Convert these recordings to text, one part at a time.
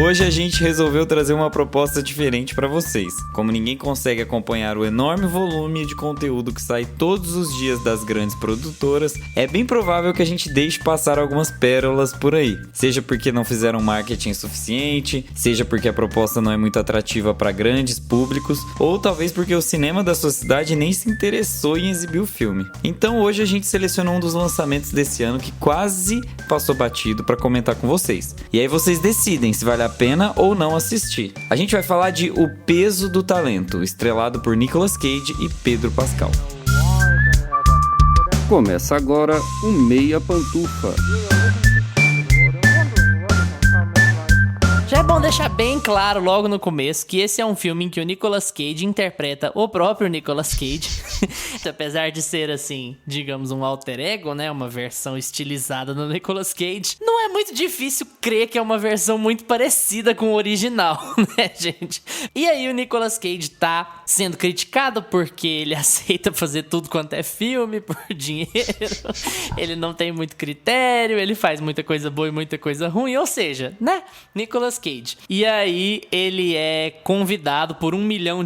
Hoje a gente resolveu trazer uma proposta diferente para vocês. Como ninguém consegue acompanhar o enorme volume de conteúdo que sai todos os dias das grandes produtoras, é bem provável que a gente deixe passar algumas pérolas por aí. Seja porque não fizeram marketing suficiente, seja porque a proposta não é muito atrativa para grandes públicos, ou talvez porque o cinema da sua cidade nem se interessou em exibir o filme. Então hoje a gente selecionou um dos lançamentos desse ano que quase passou batido para comentar com vocês. E aí vocês decidem se vale a pena ou não assistir. A gente vai falar de O Peso do Talento, estrelado por Nicolas Cage e Pedro Pascal. Começa agora o Meia Pantufa. Já é bom deixar bem claro logo no começo que esse é um filme em que o Nicolas Cage interpreta o próprio Nicolas Cage. Apesar de ser, assim, digamos, um alter ego, né? Uma versão estilizada do Nicolas Cage. Não é muito difícil crer que é uma versão muito parecida com o original, né, gente? E aí o Nicolas Cage tá sendo criticado porque ele aceita fazer tudo quanto é filme por dinheiro. Ele não tem muito critério, ele faz muita coisa boa e muita coisa ruim. Ou seja, né? Nicolas Cage. E aí ele é convidado por $1 milhão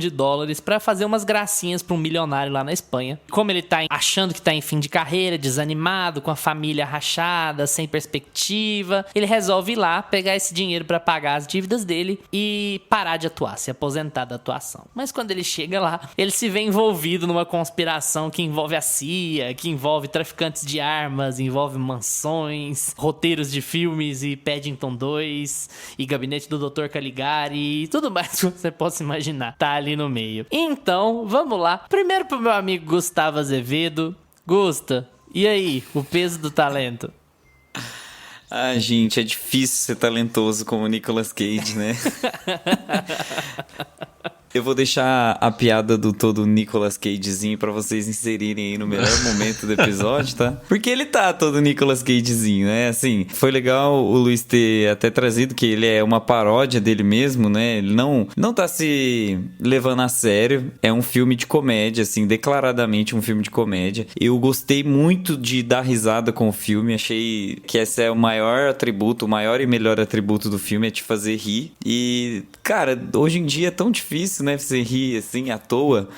pra fazer umas gracinhas pra um milionário lá na Espanha. Como ele tá achando que tá em fim de carreira, desanimado, com a família rachada, sem perspectiva, ele resolve ir lá pegar esse dinheiro pra pagar as dívidas dele e parar de atuar, se aposentar da atuação. Mas quando ele chega lá, ele se vê envolvido numa conspiração que envolve a CIA, que envolve traficantes de armas, envolve mansões, roteiros de filmes e Paddington 2 e Gabinete do Dr. Caligari e tudo mais que você possa imaginar tá ali no meio. Então, vamos lá. Primeiro pro meu amigo Gustavo Azevedo. Gusta, e aí? O Peso do Talento? Ah, gente, é difícil ser talentoso como o Nicolas Cage, né? Eu vou deixar a piada do todo Nicolas Cagezinho pra vocês inserirem aí no melhor momento do episódio, tá? Porque ele tá todo Nicolas Cagezinho, né? Assim, foi legal o Luiz ter até trazido que ele é uma paródia dele mesmo, né? Ele não tá se levando a sério. É um filme de comédia, assim, declaradamente um filme de comédia. Eu gostei muito de dar risada com o filme. Achei que esse é o maior atributo, o maior e melhor atributo do filme, é te fazer rir. E, cara, hoje em dia é tão difícil, né, você rir assim à toa,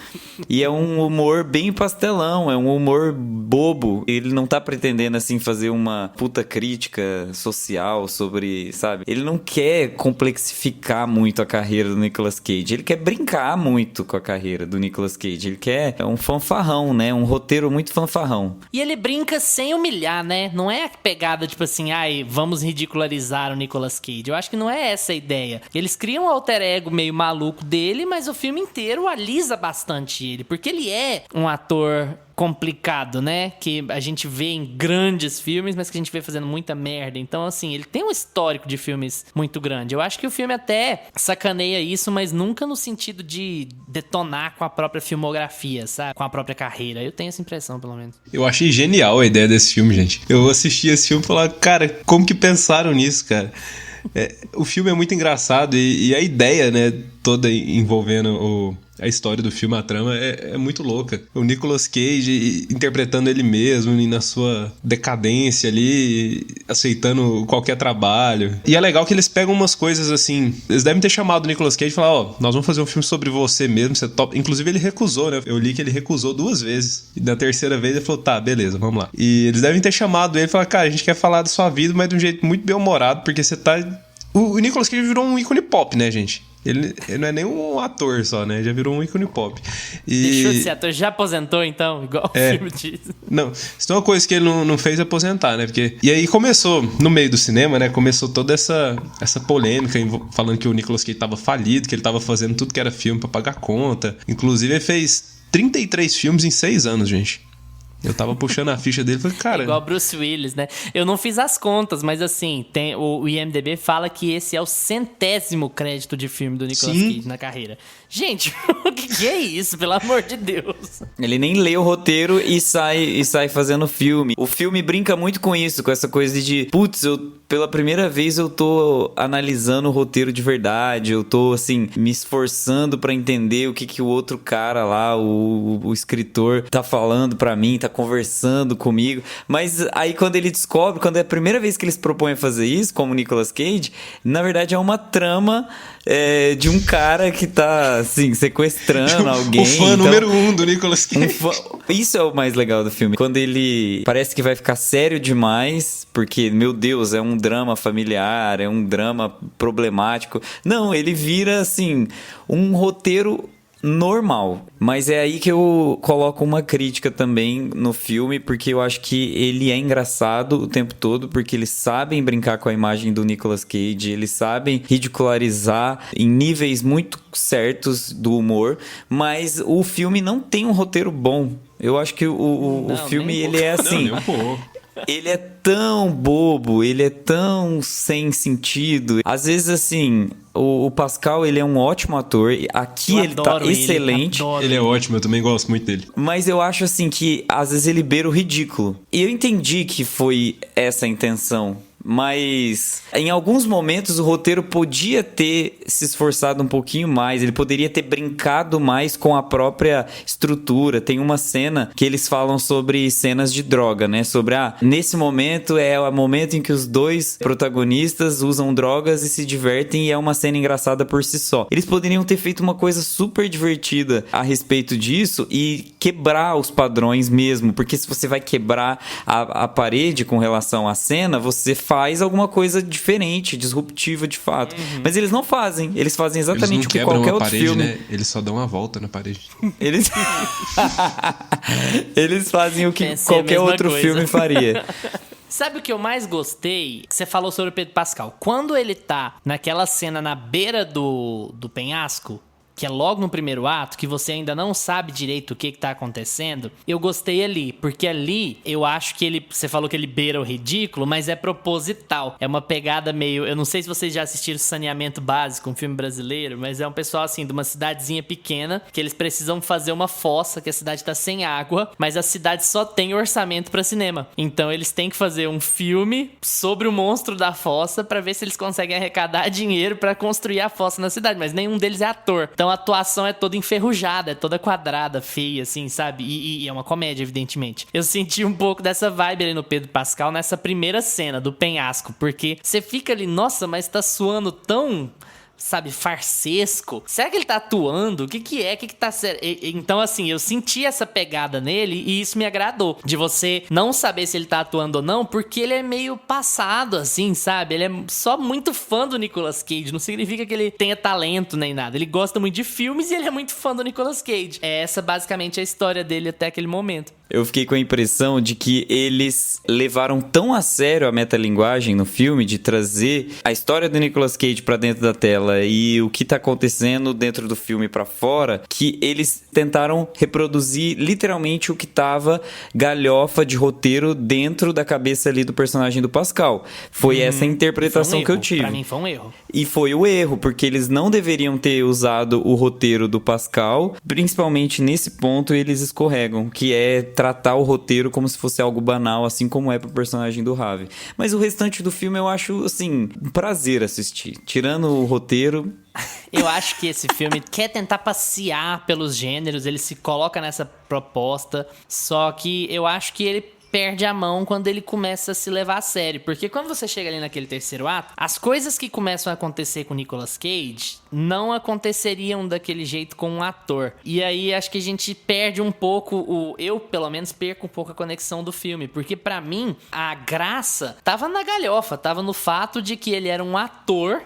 e é um humor bem pastelão, é um humor bobo. Ele não tá pretendendo assim fazer uma puta crítica social sobre, sabe? Ele não quer complexificar muito a carreira do Nicolas Cage, ele quer brincar muito com a carreira do Nicolas Cage, ele quer um fanfarrão, né, um roteiro muito fanfarrão. E ele brinca sem humilhar, né? Não é a pegada tipo assim, ai, vamos ridicularizar o Nicolas Cage. Eu acho que não é essa a ideia. Eles criam um alter ego meio maluco dele, mas o filme inteiro alisa bastante ele, porque ele é um ator complicado, né? Que a gente vê em grandes filmes, mas que a gente vê fazendo muita merda. Então, assim, ele tem um histórico de filmes muito grande. Eu acho que o filme até sacaneia isso, mas nunca no sentido de detonar com a própria filmografia, sabe? Com a própria carreira. Eu tenho essa impressão, pelo menos. Eu achei genial a ideia desse filme, gente. Eu assisti esse filme e falei, cara, como que pensaram nisso, cara? O filme é muito engraçado e a ideia, né, toda envolvendo a história do filme, a trama, é muito louca. O Nicolas Cage interpretando ele mesmo e na sua decadência ali, aceitando qualquer trabalho. E é legal que eles pegam umas coisas assim, eles devem ter chamado o Nicolas Cage e falar, ó, nós vamos fazer um filme sobre você mesmo, você top. Inclusive ele recusou, né? Eu li que ele recusou 2 vezes. E na terceira vez ele falou, tá, beleza, vamos lá. E eles devem ter chamado ele e falar, cara, a gente quer falar da sua vida, mas de um jeito muito bem-humorado, porque você tá... O Nicolas Cage virou um ícone pop, né, gente? Ele não é nem um ator só, né? Já virou um ícone pop. Deixou de ser ator, já aposentou então? Igual o filme diz. Não, se tem uma coisa que ele não fez é aposentar, né? Porque... E aí começou, no meio do cinema, né? Começou toda essa polêmica falando que o Nicolas Cage tava falido, que ele tava fazendo tudo que era filme pra pagar conta. Inclusive ele fez 33 filmes em 6 anos, gente. Eu tava puxando a ficha dele e falei, cara... Igual Bruce Willis, né? Eu não fiz as contas, mas assim, o IMDb fala que esse é o 100º crédito de filme do Nicolas Cage na carreira. Gente, o que é isso, pelo amor de Deus? Ele nem lê o roteiro e sai fazendo filme. O filme brinca muito com isso, com essa coisa de, putz, pela primeira vez eu tô analisando o roteiro de verdade, eu tô, assim, me esforçando pra entender o que o outro cara lá, o escritor, tá falando pra mim, tá conversando comigo. Mas aí quando ele descobre, quando é a primeira vez que eles propõem a fazer isso, como o Nicolas Cage, na verdade é uma trama de um cara que tá, assim, sequestrando alguém. O fã número 1 do Nicolas Cage. Isso é o mais legal do filme. Quando ele parece que vai ficar sério demais, porque, meu Deus, é um drama familiar, é um drama problemático. Não, ele vira, assim, um roteiro normal. Mas é aí que eu coloco uma crítica também no filme, porque eu acho que ele é engraçado o tempo todo, porque eles sabem brincar com a imagem do Nicolas Cage, eles sabem ridicularizar em níveis muito certos do humor, mas o filme não tem um roteiro bom. Eu acho que o filme, ele é assim... Não, nem um pouco. Ele é tão bobo, ele é tão sem sentido. Às vezes, assim, o Pascal, ele é um ótimo ator. Aqui ele tá excelente. Ele é ótimo, eu também gosto muito dele. Mas eu acho, assim, que às vezes ele beira o ridículo. E eu entendi que foi essa a intenção. Mas em alguns momentos o roteiro podia ter se esforçado um pouquinho mais. Ele poderia ter brincado mais com a própria estrutura. Tem uma cena que eles falam sobre cenas de droga, né? Sobre, nesse momento é o momento em que os dois protagonistas usam drogas e se divertem, e é uma cena engraçada por si só. Eles poderiam ter feito uma coisa super divertida a respeito disso e quebrar os padrões mesmo. Porque se você vai quebrar a parede com relação à cena, você faz alguma coisa diferente, disruptiva de fato. Mas eles não fazem. Eles fazem exatamente o que qualquer outro parede, filme. Né? Eles só dão uma volta na parede. Eles fazem o que Pensei qualquer outro coisa. filme faria. Sabe o que eu mais gostei? Que você falou sobre o Pedro Pascal. Quando ele tá naquela cena na beira do penhasco, que é logo no primeiro ato, que você ainda não sabe direito o que tá acontecendo, eu gostei ali, porque ali eu acho que você falou que ele beira o ridículo, mas é proposital. É uma pegada meio, eu não sei se vocês já assistiram Saneamento Básico, um filme brasileiro, mas é um pessoal assim, de uma cidadezinha pequena, que eles precisam fazer uma fossa, que a cidade tá sem água, mas a cidade só tem orçamento pra cinema. Então eles têm que fazer um filme sobre o monstro da fossa pra ver se eles conseguem arrecadar dinheiro pra construir a fossa na cidade, mas nenhum deles é ator. Então a atuação é toda enferrujada, é toda quadrada, feia, assim, sabe? E é uma comédia, evidentemente. Eu senti um pouco dessa vibe ali no Pedro Pascal nessa primeira cena do penhasco, porque você fica ali, nossa, mas tá suando tão... sabe, farsesco. Será que ele tá atuando? O que é? O que tá... Então, assim, eu senti essa pegada nele e isso me agradou. De você não saber se ele tá atuando ou não, porque ele é meio passado, assim, sabe? Ele é só muito fã do Nicolas Cage. Não significa que ele tenha talento nem nada. Ele gosta muito de filmes e ele é muito fã do Nicolas Cage. É essa, basicamente, a história dele até aquele momento. Eu fiquei com a impressão de que eles levaram tão a sério a metalinguagem no filme, de trazer a história do Nicolas Cage pra dentro da tela e o que tá acontecendo dentro do filme pra fora, que eles tentaram reproduzir literalmente o que tava galhofa de roteiro dentro da cabeça ali do personagem do Pascal. Foi essa interpretação que eu tive. Pra mim foi um erro. E foi o erro, porque eles não deveriam ter usado o roteiro do Pascal, principalmente nesse ponto eles escorregam, que é tratar o roteiro como se fosse algo banal, assim como é pro personagem do Harvey. Mas o restante do filme eu acho, assim, um prazer assistir. Tirando o roteiro... Eu acho que esse filme quer tentar passear pelos gêneros, ele se coloca nessa proposta, só que eu acho que ele perde a mão quando ele começa a se levar a sério. Porque quando você chega ali naquele terceiro ato, as coisas que começam a acontecer com o Nicolas Cage não aconteceriam daquele jeito com um ator. E aí acho que a gente perde um pouco, eu pelo menos perco um pouco a conexão do filme. Porque pra mim, a graça tava na galhofa, tava no fato de que ele era um ator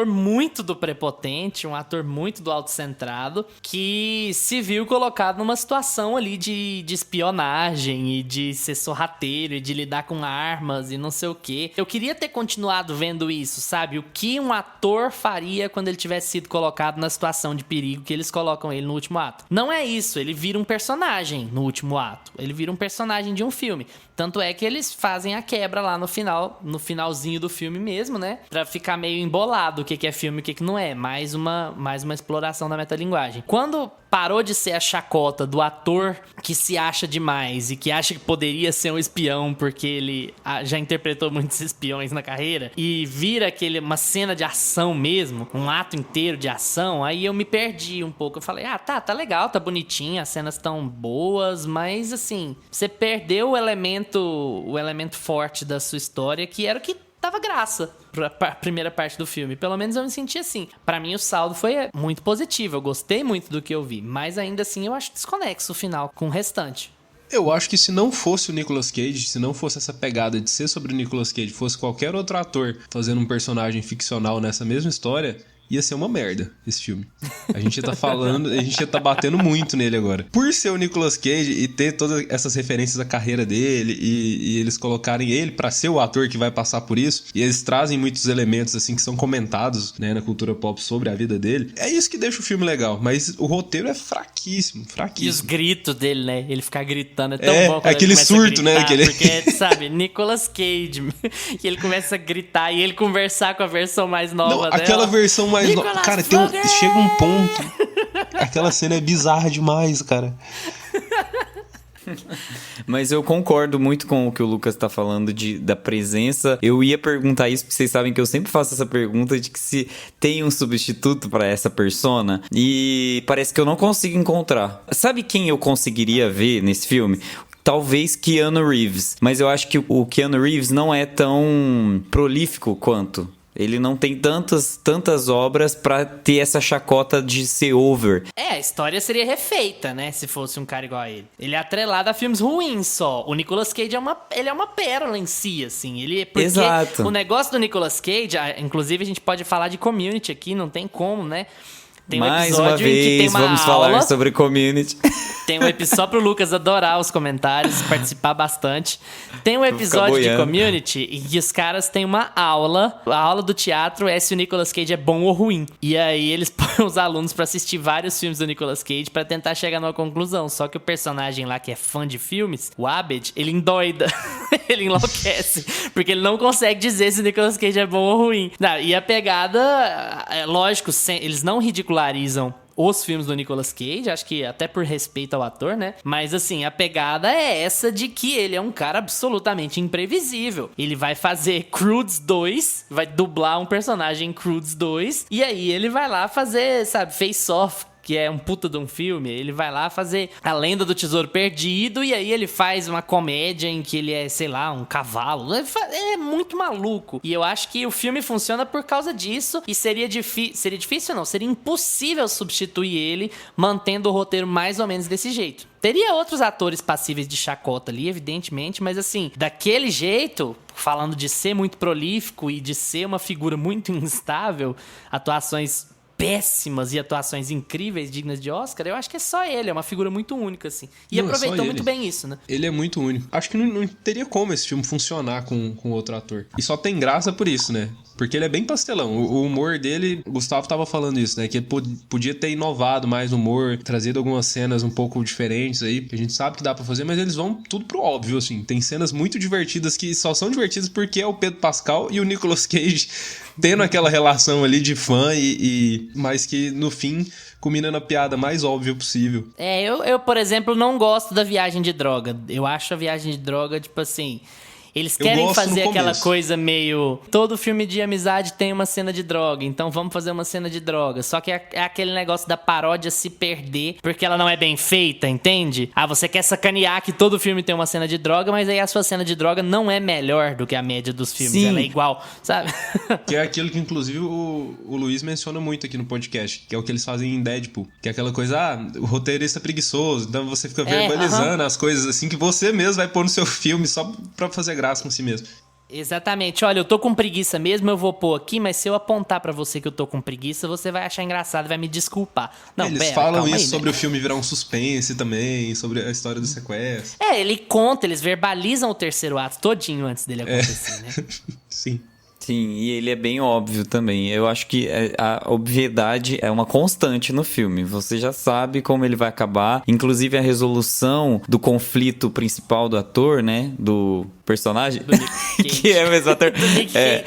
muito do prepotente, um ator muito do autocentrado, que se viu colocado numa situação ali de espionagem e de ser sorrateiro e de lidar com armas e não sei o quê. Eu queria ter continuado vendo isso, sabe? O que um ator faria quando ele tivesse sido colocado na situação de perigo que eles colocam ele no último ato. Não é isso, ele vira um personagem no último ato. Ele vira um personagem de um filme. Tanto é que eles fazem a quebra lá no final, no finalzinho do filme mesmo, né? Pra ficar meio embolado o que é filme e o que não é. Mais uma exploração da metalinguagem. Quando parou de ser a chacota do ator que se acha demais e que acha que poderia ser um espião porque ele já interpretou muitos espiões na carreira, e vira uma cena de ação mesmo, um ato inteiro de ação, aí eu me perdi um pouco. Eu falei, tá legal, tá bonitinho, as cenas tão boas, mas assim, você perdeu o elemento forte da sua história, que era o que dava graça pra primeira parte do filme. Pelo menos eu me senti assim. Pra mim o saldo foi muito positivo, eu gostei muito do que eu vi, mas ainda assim eu acho desconexo o final com o restante. Eu acho que se não fosse o Nicolas Cage, se não fosse essa pegada de ser sobre o Nicolas Cage, fosse qualquer outro ator fazendo um personagem ficcional nessa mesma história, ia ser uma merda esse filme. A gente ia tá batendo muito nele agora. Por ser o Nicolas Cage e ter todas essas referências à carreira dele e eles colocarem ele pra ser o ator que vai passar por isso, e eles trazem muitos elementos assim que são comentados, né, na cultura pop sobre a vida dele, é isso que deixa o filme legal. Mas o roteiro é fraquíssimo. E os gritos dele, né? Ele ficar gritando é tão bom quando aquele ele surto, gritar, né? Aquele... Porque, sabe, Nicolas Cage, e ele começa a gritar e ele conversar com a versão mais nova dela. Aquela versão mais nova. Cara, chega um ponto. Aquela cena é bizarra demais, cara. Mas eu concordo muito com o que o Lucas tá falando da presença. Eu ia perguntar isso, porque vocês sabem que eu sempre faço essa pergunta de que se tem um substituto pra essa persona. E parece que eu não consigo encontrar. Sabe quem eu conseguiria ver nesse filme? Talvez Keanu Reeves. Mas eu acho que o Keanu Reeves não é tão prolífico quanto. Ele não tem tantas obras pra ter essa chacota de ser over. A história seria refeita, né? Se fosse um cara igual a ele. Ele é atrelado a filmes ruins só. O Nicolas Cage ele é uma pérola em si, assim. Exato. O negócio do Nicolas Cage, inclusive a gente pode falar de Community aqui, não tem como, né? Tem um Mais episódio uma vez, em que tem uma vamos aula, falar sobre Community. Tem um episódio só pro Lucas adorar os comentários, participar bastante. Tem um episódio de Community em que os caras têm uma aula. A aula do teatro é se o Nicolas Cage é bom ou ruim. E aí eles põem os alunos pra assistir vários filmes do Nicolas Cage pra tentar chegar numa conclusão. Só que o personagem lá que é fã de filmes, o Abed, ele endoida. Ele enlouquece. Porque ele não consegue dizer se o Nicolas Cage é bom ou ruim. E a pegada, lógico, eles não ridicularizam os filmes do Nicolas Cage, acho que até por respeito ao ator, né? Mas assim, a pegada é essa de que ele é um cara absolutamente imprevisível. Ele vai fazer Croods 2, vai dublar um personagem em Croods 2, e aí ele vai lá fazer, sabe, Face Off, que é um puta de um filme. Ele vai lá fazer A Lenda do Tesouro Perdido, e aí ele faz uma comédia em que ele é, sei lá, um cavalo. É muito maluco. E eu acho que o filme funciona por causa disso, e seria difícil não, seria impossível substituir ele mantendo o roteiro mais ou menos desse jeito. Teria outros atores passíveis de chacota ali, evidentemente, mas assim, daquele jeito, falando de ser muito prolífico e de ser uma figura muito instável, atuações péssimas e atuações incríveis, dignas de Oscar, eu acho que é só ele, é uma figura muito única, assim. E não, aproveitou muito bem isso, né? Ele é muito único. Acho que não teria como esse filme funcionar com outro ator. E só tem graça por isso, né? Porque ele é bem pastelão. O humor dele, o Gustavo tava falando isso, né? Que ele podia ter inovado mais o humor, trazido algumas cenas um pouco diferentes aí, que a gente sabe que dá pra fazer, mas eles vão tudo pro óbvio, assim. Tem cenas muito divertidas que só são divertidas porque é o Pedro Pascal e o Nicolas Cage tendo aquela relação ali de fã mas que no fim culmina na piada mais óbvia possível. Eu, por exemplo, não gosto da viagem de droga. Eu acho a viagem de droga, tipo assim... Eles querem fazer aquela coisa meio... Todo filme de amizade tem uma cena de droga, então vamos fazer uma cena de droga. Só que é aquele negócio da paródia se perder porque ela não é bem feita, entende? Você quer sacanear que todo filme tem uma cena de droga, mas aí a sua cena de droga não é melhor do que a média dos filmes. Sim. Ela é igual, sabe? Que é aquilo que, inclusive, o Luiz menciona muito aqui no podcast, que é o que eles fazem em Deadpool. Que é aquela coisa, o roteirista é preguiçoso, então você fica verbalizando as coisas assim que você mesmo vai pôr no seu filme só pra fazer graça com si mesmo. Exatamente. Olha, eu tô com preguiça mesmo, eu vou pôr aqui, mas se eu apontar pra você que eu tô com preguiça, você vai achar engraçado e vai me desculpar. Não, eles falam isso sobre o filme virar um suspense também, sobre a história do sequestro. Ele conta, eles verbalizam o terceiro ato todinho antes dele acontecer, né? Sim. Sim, e ele é bem óbvio também. Eu acho que a obviedade é uma constante no filme. Você já sabe como ele vai acabar. Inclusive a resolução do conflito principal do ator, né? Do personagem. Do Nick Cage. Que é o mesmo ator. Do Nick Cage.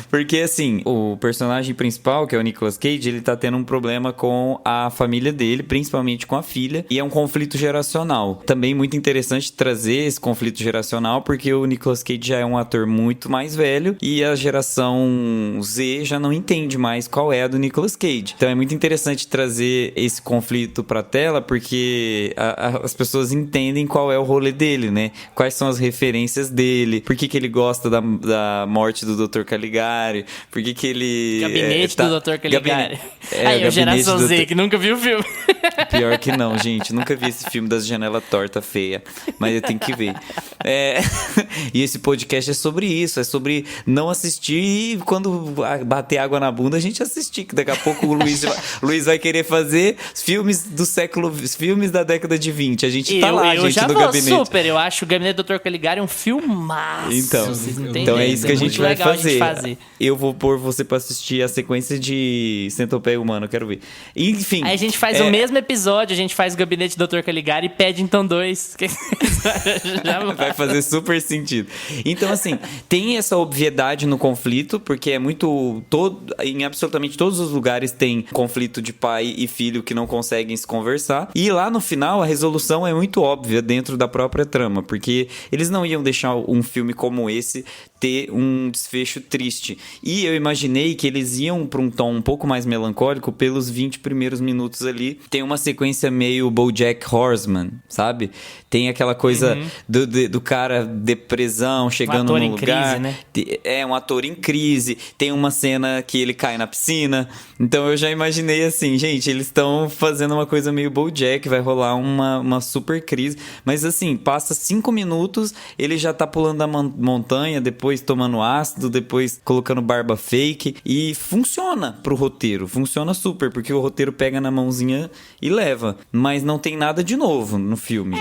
Porque assim, o personagem principal, que é o Nicolas Cage, ele tá tendo um problema com a família dele, principalmente com a filha. E é um conflito geracional. Também muito interessante trazer esse conflito geracional, porque o Nicolas Cage já é um ator muito mais velho e a geração Z já não entende mais qual é a do Nicolas Cage. Então é muito interessante trazer esse conflito pra tela, porque as pessoas entendem qual é o rolê dele, né? Quais são as referências dele, por que ele gosta da morte do Dr. Caligari, por que ele... Gabinete do Dr. Caligari. Aí, o a geração Gabinete Z que nunca viu o filme. Pior que não, gente. Nunca vi esse filme das janelas torta feia. Mas eu tenho que ver. E esse podcast é sobre isso. É sobre não assistir e quando bater água na bunda, a gente assistir. Que daqui a pouco o Luiz vai querer fazer filmes do século... Filmes da década de 20. A gente tá lá, gente, no gabinete. Super. Eu acho o Gabinete do Dr. Caligari um filmaço. Então é isso que a gente vai fazer. fazer. Eu vou pôr você pra assistir a sequência de Centopeia Humano. Eu quero ver. Enfim. Aí a gente faz o mesmo episódio, a gente faz o Gabinete do Dr. Caligari e Paddington 2. Vai fazer super sentido. Então, assim, tem essa obviedade no conflito, porque é muito... em absolutamente todos os lugares tem conflito de pai e filho que não conseguem se conversar. E lá no final, a resolução é muito óbvia dentro da própria trama, porque eles não iam deixar um filme como esse ter um desfecho triste. E eu imaginei que eles iam para um tom um pouco mais melancólico pelos 20 primeiros minutos ali. Tem uma sequência meio BoJack Horseman, sabe? Tem aquela coisa do cara depressão chegando num lugar. Crise, né? É um ator em crise. Tem uma cena que ele cai na piscina. Então eu já imaginei assim, gente, eles estão fazendo uma coisa meio BoJack, vai rolar uma super crise. Mas assim, passa 5 minutos, ele já tá pulando da montanha, depois tomando ácido, depois colocando barba fake. E funciona pro roteiro, funciona super, porque o roteiro pega na mãozinha e leva. Mas não tem nada de novo no filme.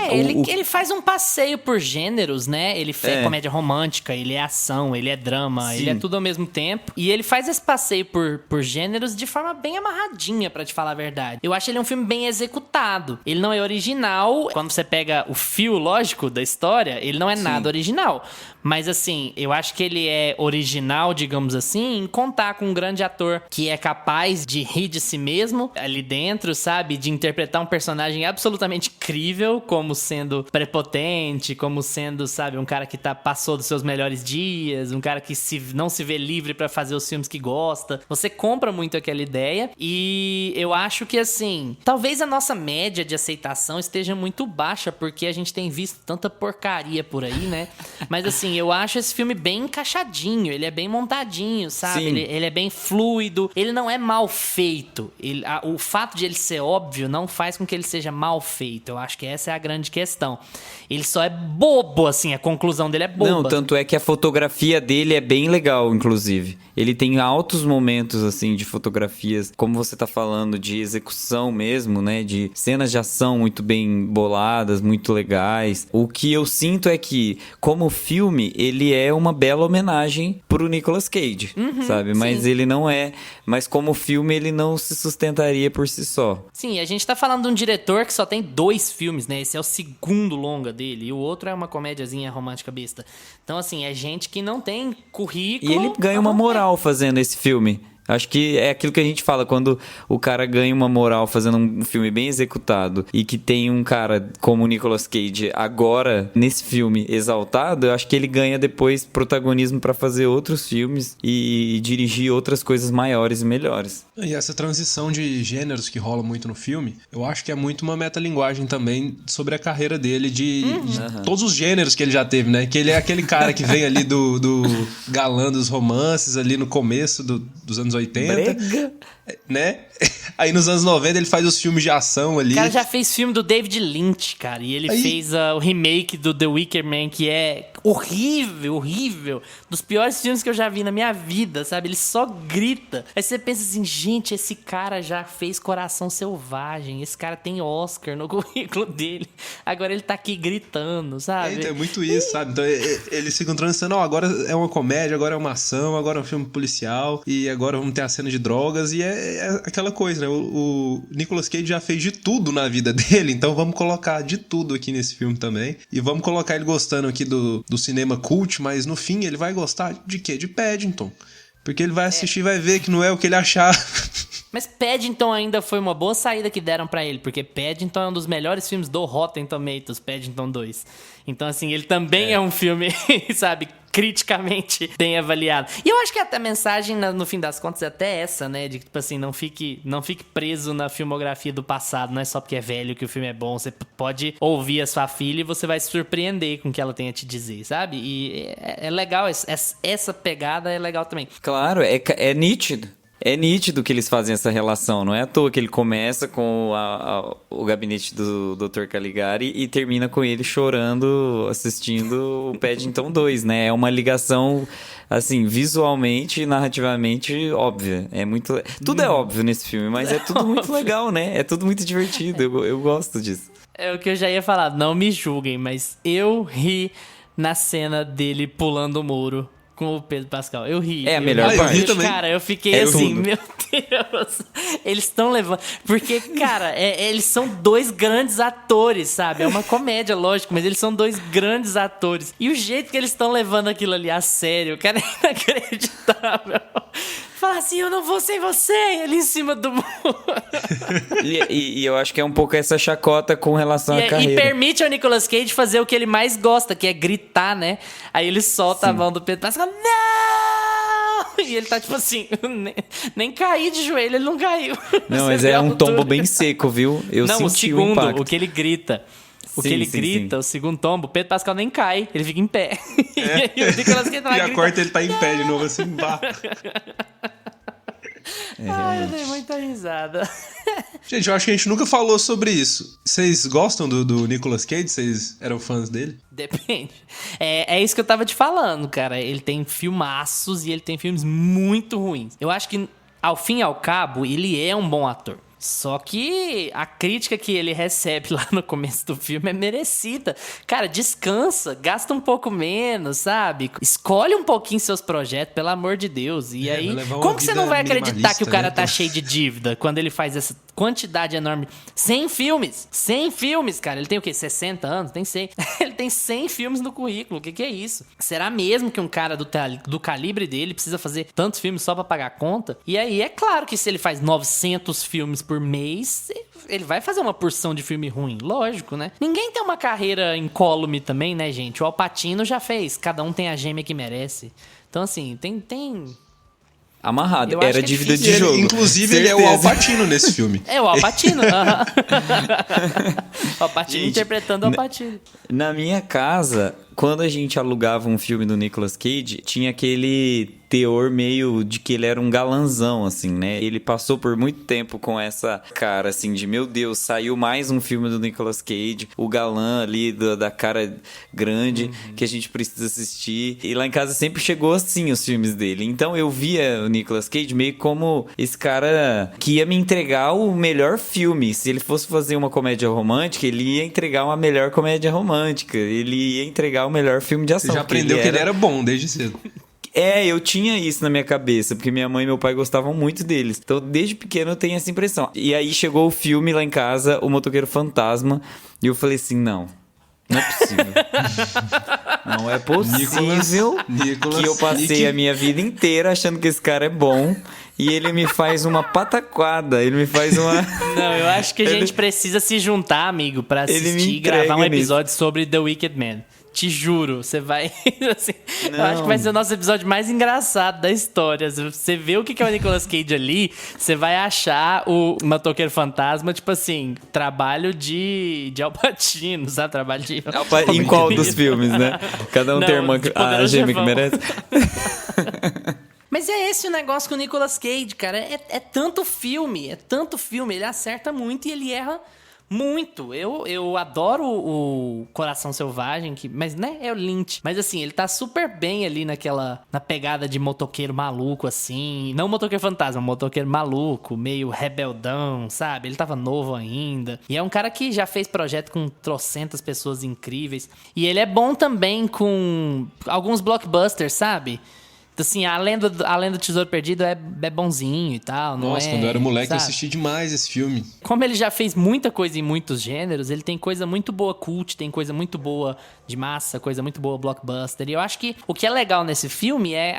Ele faz um passeio por gêneros, né? Ele é comédia romântica, ele é ação, ele é drama, Sim. ele é tudo ao mesmo tempo. E ele faz esse passeio por gêneros de forma bem amarradinha, pra te falar a verdade. Eu acho ele um filme bem executado. Ele não é original. Quando você pega o fio lógico da história, ele não é nada original. Mas assim, eu acho que ele é original, digamos assim, em contar com um grande ator que é capaz de rir de si mesmo ali dentro, sabe? De interpretar um personagem absolutamente crível, como sendo prepotente, como sendo, sabe, um cara que passou dos seus melhores dias, um cara que não se vê livre pra fazer os filmes que gosta. Você compra muito aquela ideia e eu acho que, assim, talvez a nossa média de aceitação esteja muito baixa, porque a gente tem visto tanta porcaria por aí, né? Mas, assim, eu acho esse filme bem encaixadinho, ele é bem montadinho, sabe? Ele é bem fluido, ele não é mal feito. O fato de ele ser óbvio não faz com que ele seja mal feito. Eu acho que essa é a grande questão. Ele só é bobo, assim, a conclusão dele é boba. Não, tanto é que a fotografia dele é bem legal, inclusive. Ele tem altos momentos, assim, de fotografias, como você tá falando, de execução mesmo, né? De cenas de ação muito bem boladas, muito legais. O que eu sinto é que, como filme, ele é uma bela homenagem pro Nicolas Cage, sabe? Mas sim. ele não é... Mas como filme, ele não se sustentaria por si só. Sim, a gente tá falando de um diretor que só tem 2 filmes, né? Esse é o segundo longa dele. E o outro é uma comédiazinha romântica besta. Então, assim, é gente que não tem currículo... E ele ganha uma moral fazendo esse filme. Acho que é aquilo que a gente fala, quando o cara ganha uma moral fazendo um filme bem executado e que tem um cara como o Nicolas Cage agora nesse filme exaltado, eu acho que ele ganha depois protagonismo pra fazer outros filmes e dirigir outras coisas maiores e melhores. E essa transição de gêneros que rola muito no filme, eu acho que é muito uma metalinguagem também sobre a carreira dele de todos os gêneros que ele já teve, né? Que ele é aquele cara que vem ali do galã dos romances ali no começo dos anos 80, Brega. né? Aí nos anos 90 ele faz os filmes de ação ali. O cara já fez filme do David Lynch, cara. E ele fez o remake do The Wicker Man, que é horrível, horrível. Dos piores filmes que eu já vi na minha vida, sabe? Ele só grita. Aí você pensa assim, gente, esse cara já fez Coração Selvagem. Esse cara tem Oscar no currículo dele. Agora ele tá aqui gritando, sabe? Então é muito isso, sabe? Então eles ficam transitando, agora é uma comédia, agora é uma ação, agora é um filme policial, e agora vamos ter a cena de drogas, e é aquela coisa, né? O Nicolas Cage já fez de tudo na vida dele, então vamos colocar de tudo aqui nesse filme também. E vamos colocar ele gostando aqui do cinema cult, mas no fim ele vai gostar de quê? De Paddington. Porque ele vai assistir e vai ver que não é o que ele achava. Mas Paddington ainda foi uma boa saída que deram pra ele, porque Paddington é um dos melhores filmes do Rotten Tomatoes, Paddington 2. Então, assim, ele também é um filme, sabe, criticamente bem avaliado. E eu acho que até a mensagem, no fim das contas, é até essa, né? De que, tipo assim, não fique preso na filmografia do passado. Não é só porque é velho que o filme é bom. Você pode ouvir a sua filha e você vai se surpreender com o que ela tem a te dizer, sabe? E é legal, essa pegada é legal também. Claro, é nítido. É nítido que eles fazem essa relação. Não é à toa que ele começa com o gabinete do Dr. Caligari e termina com ele chorando, assistindo o Paddington 2, né? É uma ligação, assim, visualmente e narrativamente óbvia. É muito... Tudo é óbvio nesse filme, mas é tudo muito legal, né? É tudo muito divertido. Eu gosto disso. É o que eu já ia falar. Não me julguem, mas eu ri na cena dele pulando o muro com o Pedro Pascal. Eu ri. É a melhor parte. Eu ri também. Cara, eu fiquei assim, tudo. Meu Deus. Eles estão levando... Porque, cara, eles são dois grandes atores, sabe? É uma comédia, lógico, mas eles são dois grandes atores. E o jeito que eles estão levando aquilo ali a sério, cara, é inacreditável. Fala assim, eu não vou sem você, ali em cima do muro. E eu acho que é um pouco essa chacota com relação à carreira. E permite ao Nicolas Cage fazer o que ele mais gosta, que é gritar, né? Aí ele solta a mão do Pedro Pascal, não! E ele tá tipo assim, nem cair de joelho, ele não caiu. Não, mas é um tombo bem seco, viu? Eu não, senti o segundo, impacto. O que ele grita. O que ele grita, o segundo tombo, o Pedro Pascal nem cai, ele fica em pé. E o Nicolas Cage e a quarta ele tá em pé de novo, assim, bah. Ai, eu dei muita risada. Gente, eu acho que a gente nunca falou sobre isso. Vocês gostam do Nicolas Cage? Vocês eram fãs dele? Depende. É isso que eu tava te falando, cara. Ele tem filmaços e ele tem filmes muito ruins. Eu acho que, ao fim e ao cabo, ele é um bom ator. Só que a crítica que ele recebe lá no começo do filme é merecida. Cara, descansa, gasta um pouco menos, sabe? Escolhe um pouquinho seus projetos, pelo amor de Deus. E aí, como que você não vai acreditar que o cara tá cheio de dívida quando ele faz essa quantidade enorme? 100 filmes! 100 filmes, cara. Ele tem o quê? 60 anos? Tem 100. Ele tem 100 filmes no currículo. O que é isso? Será mesmo que um cara do calibre dele precisa fazer tantos filmes só pra pagar a conta? E aí, é claro que se ele faz 900 filmes por mês, ele vai fazer uma porção de filme ruim, lógico, né? Ninguém tem uma carreira incólume também, né, gente? O Al Pacino já fez, cada um tem a gêmea que merece. Então, assim, tem... Amarrado, era dívida de jogo. Inclusive, ele é o Al Pacino nesse filme. É, o Al Pacino. O Al Pacino interpretando o Al Pacino. Na minha casa, quando a gente alugava um filme do Nicolas Cage, tinha aquele teor meio de que ele era um galanzão, assim, né? Ele passou por muito tempo com essa cara, assim, de meu Deus, saiu mais um filme do Nicolas Cage, o galã ali da cara grande que a gente precisa assistir. E lá em casa sempre chegou assim os filmes dele. Então eu via o Nicolas Cage meio como esse cara que ia me entregar o melhor filme. Se ele fosse fazer uma comédia romântica, ele ia entregar uma melhor comédia romântica. Ele ia entregar o melhor filme de ação. Você já aprendeu que ele era bom desde cedo. Eu tinha isso na minha cabeça, porque minha mãe e meu pai gostavam muito deles. Então, desde pequeno eu tenho essa impressão. E aí chegou o filme lá em casa, O Motoqueiro Fantasma, e eu falei assim, não é possível. Não é possível que eu passei a minha vida inteira achando que esse cara é bom e ele me faz uma pataquada, ele me faz uma... Não, eu acho que a gente precisa se juntar, amigo, pra assistir e gravar um episódio sobre The Wicked Man. Te juro, você vai... assim, eu acho que vai ser o nosso episódio mais engraçado da história. Você vê o que é o Nicolas Cage ali, você vai achar o Motoqueiro Fantasma, tipo assim, trabalho de Al Pacino, sabe? Trabalho de... Em qual dos filmes, né? Cada um tem a gêmea que merece. Mas Mas é esse o negócio com o Nicolas Cage, cara. É tanto filme, ele acerta muito e ele erra muito. Eu adoro o Coração Selvagem, mas né, é o Lynch. Mas assim, ele tá super bem ali na pegada de motoqueiro maluco, assim. Não motoqueiro fantasma, motoqueiro maluco, meio rebeldão, sabe? Ele tava novo ainda. E é um cara que já fez projeto com trocentas pessoas incríveis. E ele é bom também com alguns blockbusters, sabe? Assim, além do Tesouro Perdido é bonzinho e tal, não Nossa, é, quando eu era moleque sabe? eu assisti demais esse filme. Como ele já fez muita coisa em muitos gêneros, ele tem coisa muito boa cult, tem coisa muito boa de massa, coisa muito boa blockbuster. E eu acho que o que é legal nesse filme é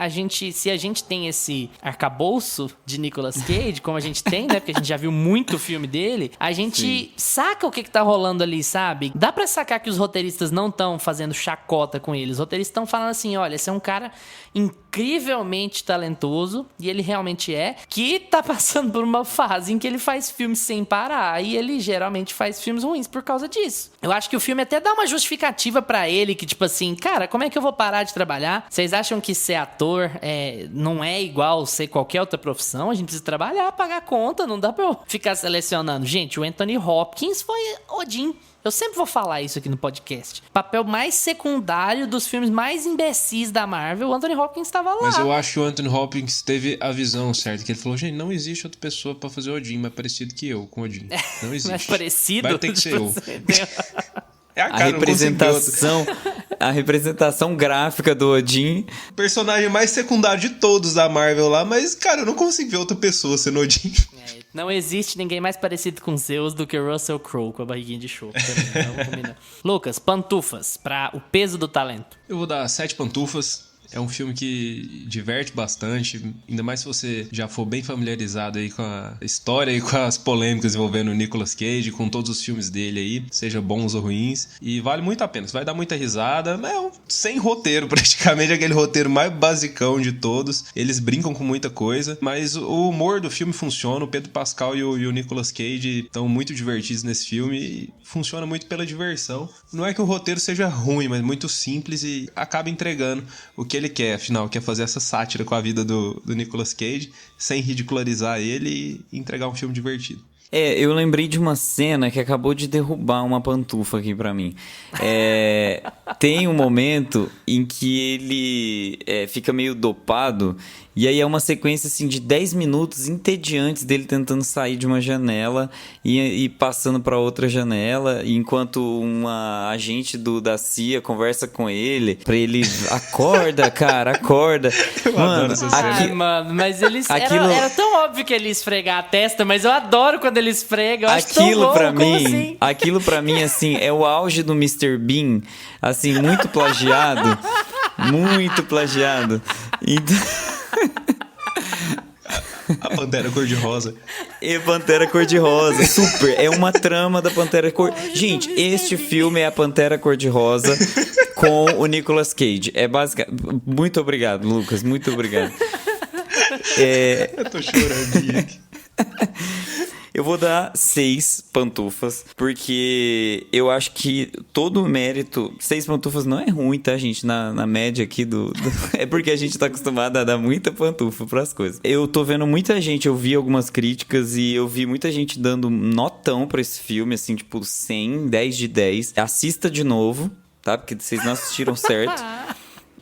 se a gente tem esse arcabouço de Nicolas Cage, como a gente tem, né? Porque a gente já viu muito filme dele, a gente saca o que tá rolando ali, sabe? Dá pra sacar que os roteiristas não estão fazendo chacota com eles. Os roteiristas estão falando assim, olha, esse é um cara incrivelmente talentoso, e ele realmente é, que tá passando por uma fase em que ele faz filmes sem parar, e ele geralmente faz filmes ruins por causa disso. Eu acho que o filme até dá uma justificativa pra ele, que tipo assim, cara, como é que eu vou parar de trabalhar? Vocês acham que ser ator não é igual ser qualquer outra profissão? A gente precisa trabalhar, pagar conta, não dá pra eu ficar selecionando. Gente, o Anthony Hopkins foi Odin. Eu sempre vou falar isso aqui no podcast. Papel mais secundário dos filmes mais imbecis da Marvel, o Anthony Hopkins estava lá. Mas eu acho que o Anthony Hopkins teve a visão certa, que ele falou, gente, não existe outra pessoa pra fazer Odin mais parecido que eu com Odin. Não existe. Mais parecido? Vai ter que ser eu. É a A cara, a representação gráfica do Odin. o personagem mais secundário de todos da Marvel lá, mas, cara, eu não consigo ver outra pessoa sendo Odin. Não existe ninguém mais parecido com Zeus do que Russell Crowe com a barriguinha de chope também. Vamos combinar. Lucas, pantufas, para o peso do talento. Eu vou dar 7 pantufas. É um filme que diverte bastante, ainda mais se você já for bem familiarizado aí com a história e com as polêmicas envolvendo o Nicolas Cage, com todos os filmes dele aí, seja bons ou ruins, e vale muito a pena. Você vai dar muita risada, sem roteiro, praticamente aquele roteiro mais basicão de todos. Eles brincam com muita coisa, mas o humor do filme funciona. O Pedro Pascal e o Nicolas Cage estão muito divertidos nesse filme e funciona muito pela diversão. Não é que o roteiro seja ruim, mas muito simples e acaba entregando o que ele quer, afinal, quer fazer essa sátira com a vida do Nicolas Cage, sem ridicularizar ele e entregar um filme divertido. Eu lembrei de uma cena que acabou de derrubar uma pantufa aqui pra mim. Tem um momento em que ele fica meio dopado, e aí é uma sequência assim de 10 minutos entediantes dele tentando sair de uma janela e passando pra outra janela, enquanto uma agente da CIA conversa com ele, pra ele, acorda, cara, acorda. Adoro essa cena. Mano, mas eles... Era tão óbvio que ele ia esfregar a testa, mas eu adoro quando ele esfrega. Eu acho tão bom, assim? Aquilo pra mim, assim, é o auge do Mr. Bean, assim, muito plagiado. Muito plagiado. Então... A Pantera Cor-de-Rosa. E Pantera Cor-de-Rosa, super. É uma trama da Pantera Gente, este filme é a Pantera Cor-de-Rosa com o Nicolas Cage. É basicamente... Muito obrigado, Lucas. Muito obrigado. Eu tô chorando aqui. Eu vou dar 6 pantufas, porque eu acho que todo o mérito... 6 pantufas não é ruim, tá, gente? Na média aqui É porque a gente tá acostumado a dar muita pantufa pras coisas. Eu tô vendo muita gente, eu vi algumas críticas e eu vi muita gente dando notão pra esse filme, assim, tipo 100, 10 de 10. Assista de novo, tá? Porque vocês não assistiram certo.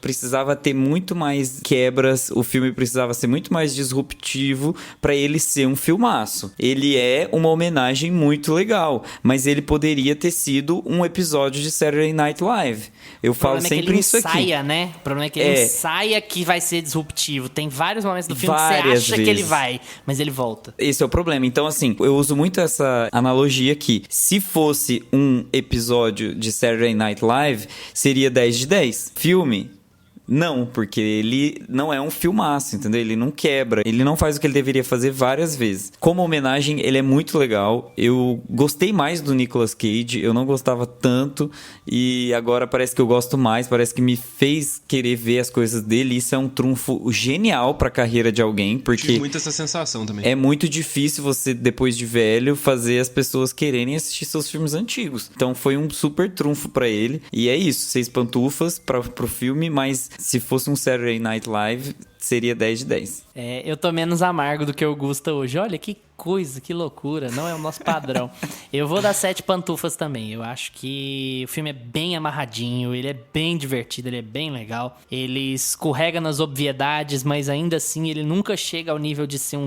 Precisava ter muito mais quebras, o filme precisava ser muito mais disruptivo pra ele ser um filmaço. Ele é uma homenagem muito legal, mas ele poderia ter sido um episódio de Saturday Night Live. Eu falo sempre isso aqui. Né? O problema é que ele ensaia que vai ser disruptivo. Tem vários momentos do filme que Várias você acha que ele vai, mas ele volta. Esse é o problema. Então, assim, eu uso muito essa analogia aqui. Se fosse um episódio de Saturday Night Live, seria 10 de 10. Filme... Não, porque ele não é um filmaço, entendeu? Ele não quebra, ele não faz o que ele deveria fazer várias vezes. Como homenagem, ele é muito legal. Eu gostei mais do Nicolas Cage, eu não gostava tanto e agora parece que eu gosto mais, parece que me fez querer ver as coisas dele. Isso é um trunfo genial pra carreira de alguém, porque... Tive muito essa sensação também. É muito difícil você, depois de velho, fazer as pessoas quererem assistir seus filmes antigos. Então foi um super trunfo pra ele. E é isso, 6 pantufas pro filme, mas Se fosse um Saturday Night Live, seria 10 de 10. Eu tô menos amargo do que o Gusta hoje. Olha que coisa, que loucura. Não é o nosso padrão. Eu vou dar 7 pantufas também. Eu acho que o filme é bem amarradinho, ele é bem divertido, ele é bem legal. Ele escorrega nas obviedades, mas ainda assim ele nunca chega ao nível de ser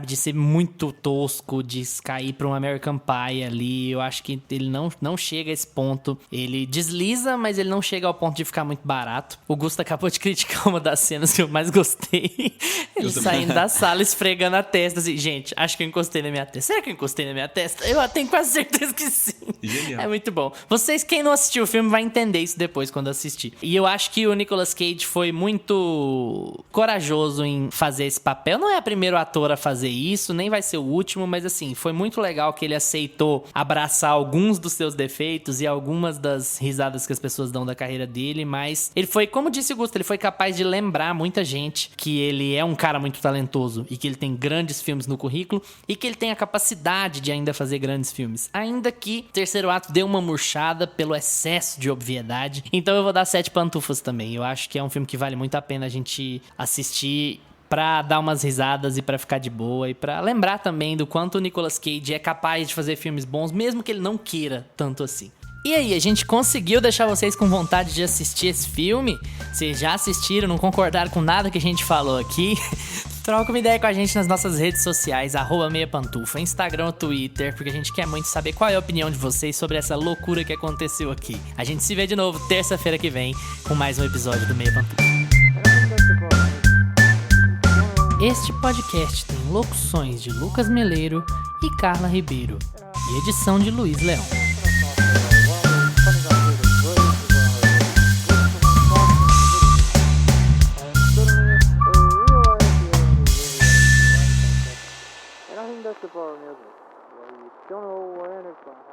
de ser muito tosco, de cair pra um American Pie ali. Eu acho que ele não chega a esse ponto. Ele desliza, mas ele não chega ao ponto de ficar muito barato. O Gusta acabou de criticar uma das cenas que eu mais gostei. Ele saindo da sala, esfregando a testa, assim, gente, acho que eu encostei na minha testa. Será que eu encostei na minha testa? Eu tenho quase certeza que sim. Genial. É muito bom. Vocês, quem não assistiu o filme, vai entender isso depois, quando assistir. E eu acho que o Nicolas Cage foi muito corajoso em fazer esse papel. Não é o primeiro ator a fazer isso, nem vai ser o último, mas assim, foi muito legal que ele aceitou abraçar alguns dos seus defeitos e algumas das risadas que as pessoas dão da carreira dele, mas ele foi, como disse o Gusto, ele foi capaz de lembrar muita gente que ele é um cara muito talentoso e que ele tem grandes filmes no currículo e que ele tem a capacidade de ainda fazer grandes filmes. Ainda que o terceiro ato deu uma murchada pelo excesso de obviedade. Então eu vou dar 7 pantufas também. Eu acho que é um filme que vale muito a pena a gente assistir pra dar umas risadas e pra ficar de boa e pra lembrar também do quanto o Nicolas Cage é capaz de fazer filmes bons, mesmo que ele não queira tanto assim. E aí, a gente conseguiu deixar vocês com vontade de assistir esse filme? Vocês já assistiram, não concordaram com nada que a gente falou aqui? Troca uma ideia com a gente nas nossas redes sociais, @meiapantufa, Instagram, Twitter, porque a gente quer muito saber qual é a opinião de vocês sobre essa loucura que aconteceu aqui. A gente se vê de novo terça-feira que vem com mais um episódio do Meia Pantufa. Este podcast tem locuções de Lucas Meleiro e Carla Ribeiro e edição de Luiz Leão. That's the problem, isn't it? Well, you don't know where it's from.